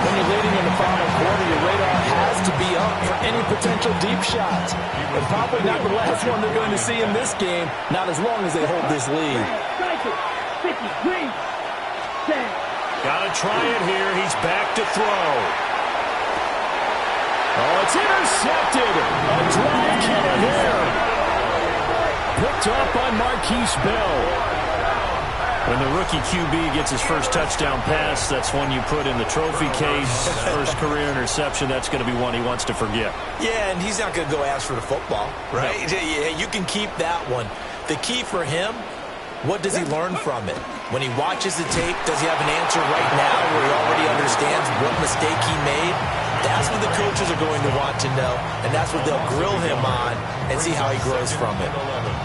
When you're leading in the final quarter, your radar has to be up for any potential deep shots. And probably not the last one they're going to see in this game, not as long as they hold this lead. Got to try it here. He's back to throw. Oh, it's intercepted. A drive killer here. Picked up by Marquise Bell. When the rookie QB gets his first touchdown pass, that's one you put in the trophy case. First career interception, that's going to be one he wants to forget. Yeah, and he's not going to go ask for the football, right? No. Yeah, you can keep that one. The key for him, what does he learn from it? When he watches the tape, does he have an answer right now where he already understands what mistake he made? That's what the coaches are going to want to know, and that's what they'll grill him on and see how he grows from it.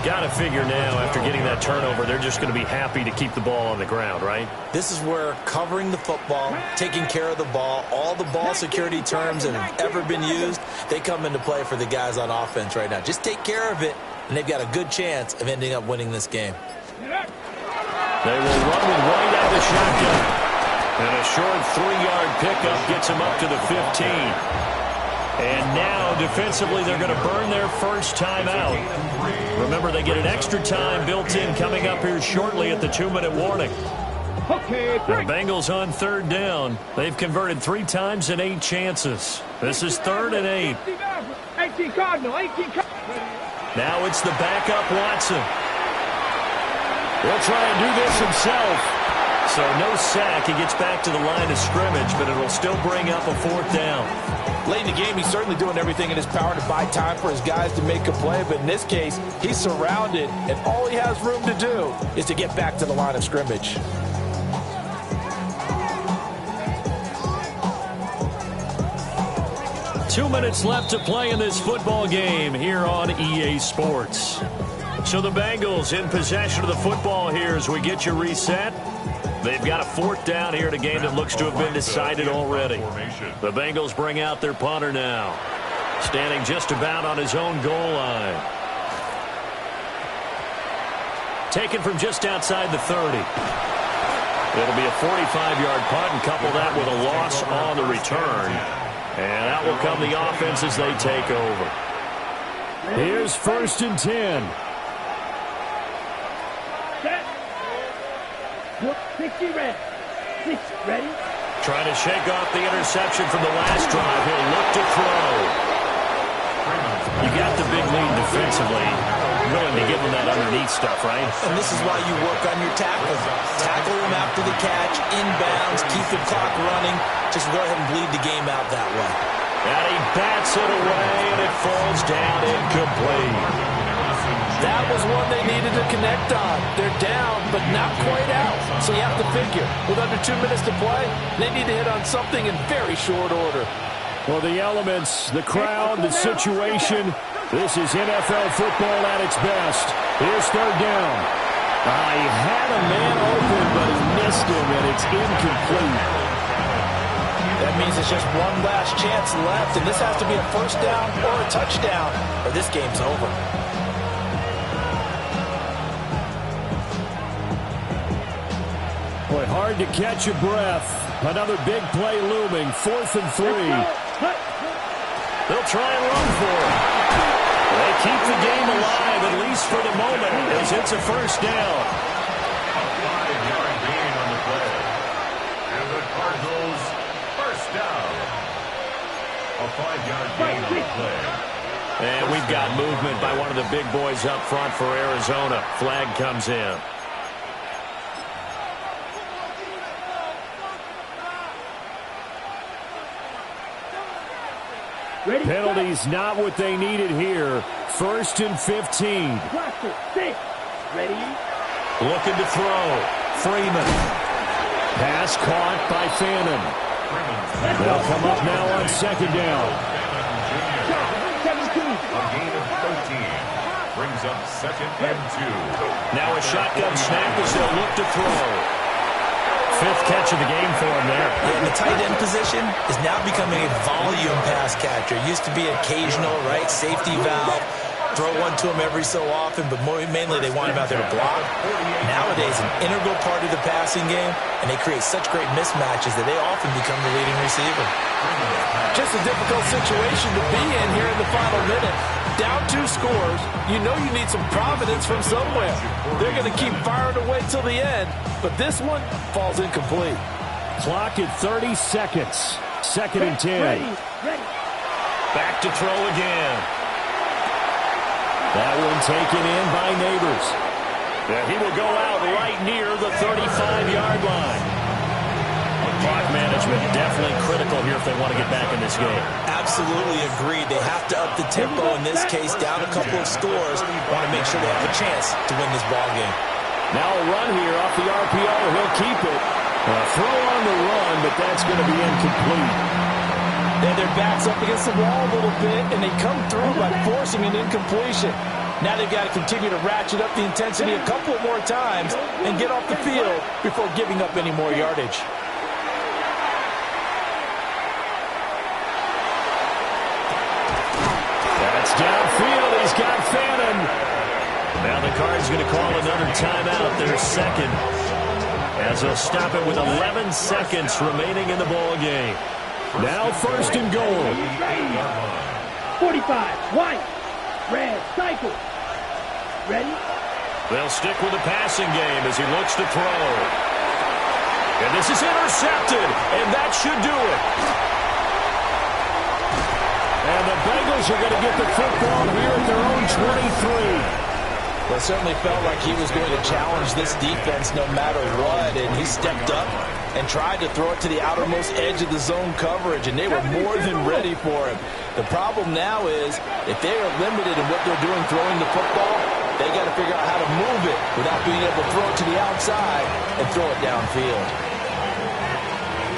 Got to figure now, after getting that turnover, they're just going to be happy to keep the ball on the ground, right? This is where covering the football, taking care of the ball, all the ball security terms that have ever been used, they come into play for the guys on offense right now. Just take care of it, and they've got a good chance of ending up winning this game. They will run with White out of the shotgun. And a short 3-yard pickup gets him up to the 15. And now, defensively, they're going to burn their first time out. Remember, they get an extra time built in coming up here shortly at the 2-minute warning. The Bengals on 3rd down. They've converted 3 times in 8 chances. This is 3rd and 8. 18 Cardinal, 18 Cardinal. Now it's the backup Watson. He'll try and do this himself. So no sack. He gets back to the line of scrimmage, but it'll still bring up a 4th down. Late in the game, he's certainly doing everything in his power to buy time for his guys to make a play. But in this case, he's surrounded, and all he has room to do is to get back to the line of scrimmage. Two minutes left to play in this football game here on EA Sports. So the Bengals in possession of the football here as we get you reset. They've got a 4th down here in a game that looks to have been decided already. The Bengals bring out their punter now, standing just about on his own goal line. Taken from just outside the 30. It'll be a 45-yard punt, and couple that with a loss on the return. And out will come the offense as they take over. Here's 1st and 10. 60 red. 6 ready. Trying to shake off the interception from the last drive. He'll look to throw. You got the big lead defensively. Willing to give him that underneath stuff, right? And this is why you work on your tackles. Tackle him after the catch, inbounds, keep the clock running. Just go ahead and bleed the game out that way. And he bats it away, and it falls down incomplete. That was one they needed to connect on. They're down, but not quite out. So you have to figure, with under 2 minutes to play, they need to hit on something in very short order. Well, the elements, the crowd, the situation, this is NFL football at its best. Here's 3rd down. He had a man open, but he missed him, and it's incomplete. That means it's just one last chance left, and this has to be a 1st down or a touchdown, or this game's over. Boy, hard to catch your breath. Another big play looming. 4th and 3. They'll try and run for it. They keep the game alive, at least for the moment, as it's a 1st down. A 5-yard gain on the play. And the Cardinals, 1st down. A 5-yard gain on the play. And we've got movement by one of the big boys up front for Arizona. Flag comes in. Penalties not what they needed here. 1st and 15. Ready. Looking to throw. Freeman. Pass caught by Fannin. They'll come up now on 2nd down. A gain of 13. Brings up 2nd and 2. Now a shotgun snap as they'll look to throw. 5th catch of the game for him there. Yeah, the tight end position is now becoming a volume pass catcher. Used to be occasional, right? Safety valve. Throw one to him every so often, but mainly they want him out there to block. Nowadays, an integral part of the passing game, and they create such great mismatches that they often become the leading receiver. Just a difficult situation to be in here in the final minute. Down 2 scores, you know you need some providence from somewhere. They're going to keep firing away till the end, but this one falls incomplete. Clock at 30 seconds. 2nd and 10. Back to throw again. That one taken in by Neighbors. And he will go out right near the 35-yard line. Clock management definitely critical here if they want to get back in this game. Absolutely agreed. They have to up the tempo in this case, down a couple of scores. Want to make sure they have a chance to win this ball game. Now a run here off the RPO. He'll keep it. Throw on the run, but that's going to be incomplete. They have their backs up against the wall a little bit, and they come through by forcing an incompletion. Now they've got to continue to ratchet up the intensity a couple more times and get off the field before giving up any more yardage. That's downfield. He's got Fannin. Now the Cards going to call another timeout, their second, as they'll stop it with 11 seconds remaining in the ball game. Now first and goal. 45, white, red, cycle. Ready? They'll stick with the passing game as he looks to throw. And this is intercepted, and that should do it. And the Bengals are going to get the football here at their own 23. Well, it certainly felt like he was going to challenge this defense no matter what, and he stepped up and tried to throw it to the outermost edge of the zone coverage, and they were more than ready for him. The problem now is if they are limited in what they're doing throwing the football, they got to figure out how to move it without being able to throw it to the outside and throw it downfield.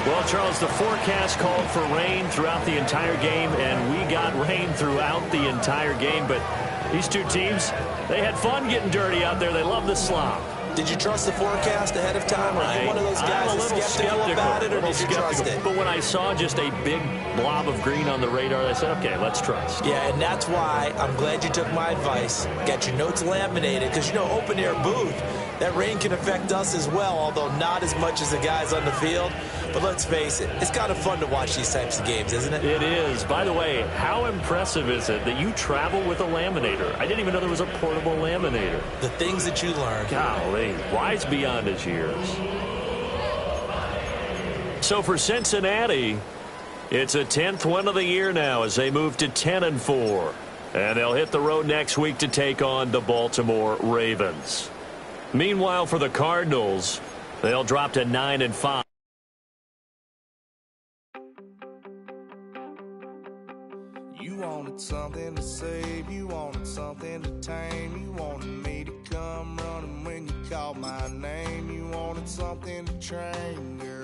Well, Charles, the forecast called for rain throughout the entire game, and we got rain throughout the entire game, but these two teams, they had fun getting dirty out there. They love the slop. Did you trust the forecast ahead of time? Or are you one of those guys that's skeptical about it, or did you trust it? But when I saw just a big blob of green on the radar, I said, okay, let's trust. Yeah, and that's why I'm glad you took my advice. Got your notes laminated, because, you know, open-air booth, that rain can affect us as well, although not as much as the guys on the field. But let's face it, it's kind of fun to watch these types of games, isn't it? It is. By the way, how impressive is it that you travel with a laminator? I didn't even know there was a portable laminator. The things that you learn. Golly, wise beyond his years. So for Cincinnati, it's a 10th win of the year now as they move to 10-4. And they'll hit the road next week to take on the Baltimore Ravens. Meanwhile, for the Cardinals, they'll drop to 9-5. You wanted something to save, you wanted something to tame, you wanted me to come running when you called my name, you wanted something to train, girl.